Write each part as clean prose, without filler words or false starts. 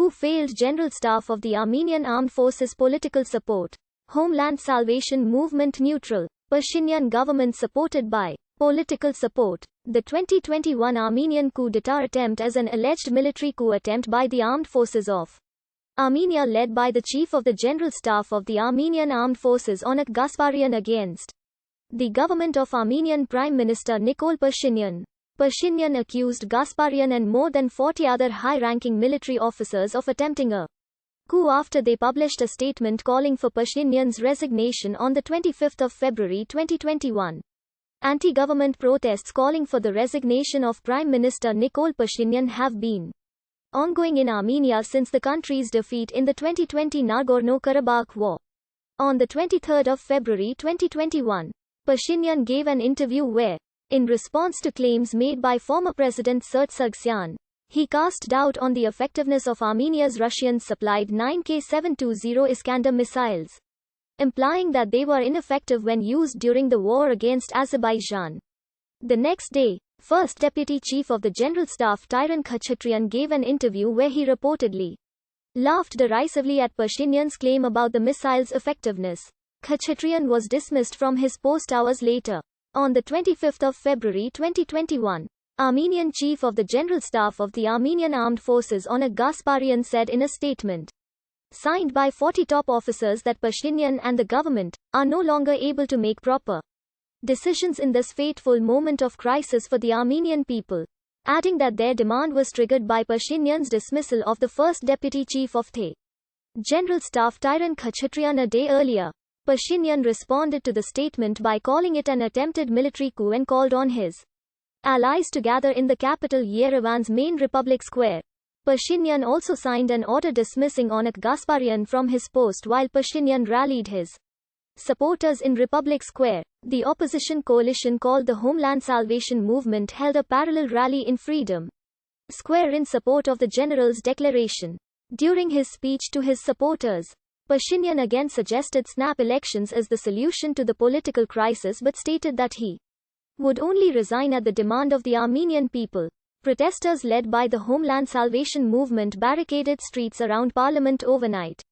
Coup failed. General Staff of the Armenian Armed Forces political support. Homeland Salvation Movement neutral. Pashinyan government supported by political support. The 2021 Armenian coup d'etat attempt is an alleged military coup attempt by the armed forces of Armenia led by the Chief of the General Staff of the Armenian Armed Forces Onat Gasparian against the government of Armenian Prime Minister Nikol Pashinyan. Pashinyan accused Gasparian and more than 40 other high-ranking military officers of attempting a coup after they published a statement calling for Pashinyan's resignation on the 25th of February 2021. Anti-government protests calling for the resignation of Prime Minister Nikol Pashinyan have been ongoing in Armenia since the country's defeat in the 2020 Nagorno-Karabakh war. On the 23rd of February 2021, Pashinyan gave an interview where, in response to claims made by former President Sargsyan, he cast doubt on the effectiveness of Armenia's Russian-supplied 9K-720 Iskander missiles, implying that they were ineffective when used during the war against Azerbaijan. The next day, First Deputy Chief of the General Staff Tyron Khachatryan gave an interview where he reportedly laughed derisively at Pashinyan's claim about the missiles' effectiveness. Khachatryan was dismissed from his post hours later. On the 25th of February 2021, Armenian Chief of the General Staff of the Armenian Armed Forces Onat Gasparian said in a statement signed by 40 top officers that Pashinyan and the government are no longer able to make proper decisions in this fateful moment of crisis for the Armenian people, adding that their demand was triggered by Pashinyan's dismissal of the First Deputy Chief of the General Staff Tyron Khachatryan a day earlier. Pashinyan responded to the statement by calling it an attempted military coup and called on his allies to gather in the capital Yerevan's main Republic Square. Pashinyan also signed an order dismissing Onat Gasparian from his post while Pashinyan rallied his supporters in Republic Square. The opposition coalition called the Homeland Salvation Movement held a parallel rally in Freedom Square in support of the general's declaration. During his speech to his supporters, Pashinyan again suggested snap elections as the solution to the political crisis but stated that he would only resign at the demand of the Armenian people. Protesters led by the Homeland Salvation Movement barricaded streets around Parliament overnight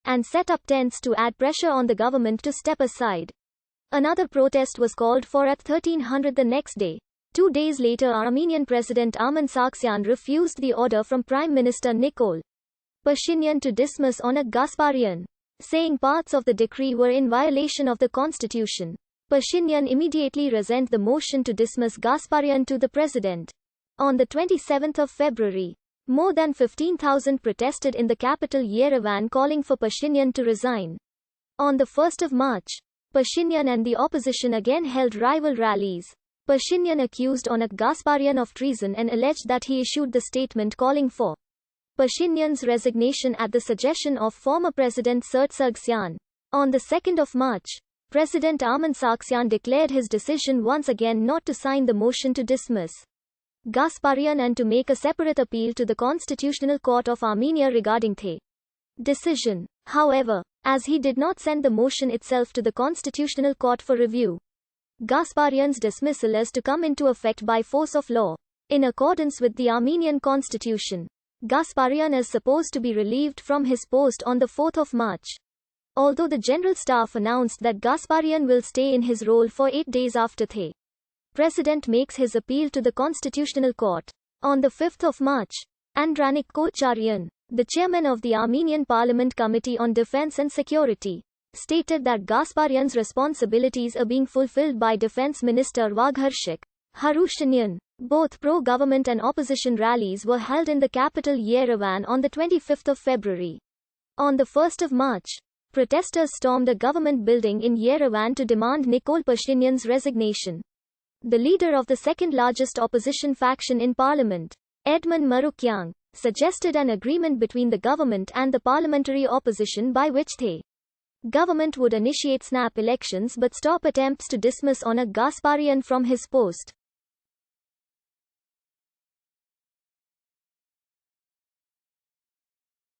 and set up tents to add pressure on the government to step aside. Another protest was called for at 1300 the next day. 2 days later, Armenian President Sargsyan refused the order from Prime Minister Nikol Pashinyan to dismiss Onat Gasparian, saying parts of the decree were in violation of the constitution. Pashinyan immediately resent the motion to dismiss Gasparian to the president. On the 27th of February, more than 15,000 protested in the capital Yerevan calling for Pashinyan to resign. On the 1st of March, Pashinyan and the opposition again held rival rallies. Pashinyan accused Onat Gasparian of treason and alleged that he issued the statement calling for Pashinyan's resignation at the suggestion of former President Sargsyan. On the 2nd of March, President Sargsyan declared his decision once again not to sign the motion to dismiss Gasparian and to make a separate appeal to the Constitutional Court of Armenia regarding the decision. However, as he did not send the motion itself to the Constitutional Court for review, Gasparian's dismissal is to come into effect by force of law. In accordance with the Armenian constitution, Gasparian is supposed to be relieved from his post on the 4th of March. Although the General Staff announced that Gasparian will stay in his role for 8 days after the President makes his appeal to the Constitutional Court. On the 5th of March, Andranik Kocharyan, the chairman of the Armenian Parliament Committee on Defense and Security, stated that Gasparian's responsibilities are being fulfilled by Defense Minister Vagharshik Harushanyan. Both pro-government and opposition rallies were held in the capital Yerevan on the 25th of February. On the 1st of March, protesters stormed a government building in Yerevan to demand Nikol Pashinyan's resignation. The leader of the second-largest opposition faction in parliament, Edmund Marukyang, suggested an agreement between the government and the parliamentary opposition by which the government would initiate snap elections but stop attempts to dismiss Onat Gasparian from his post.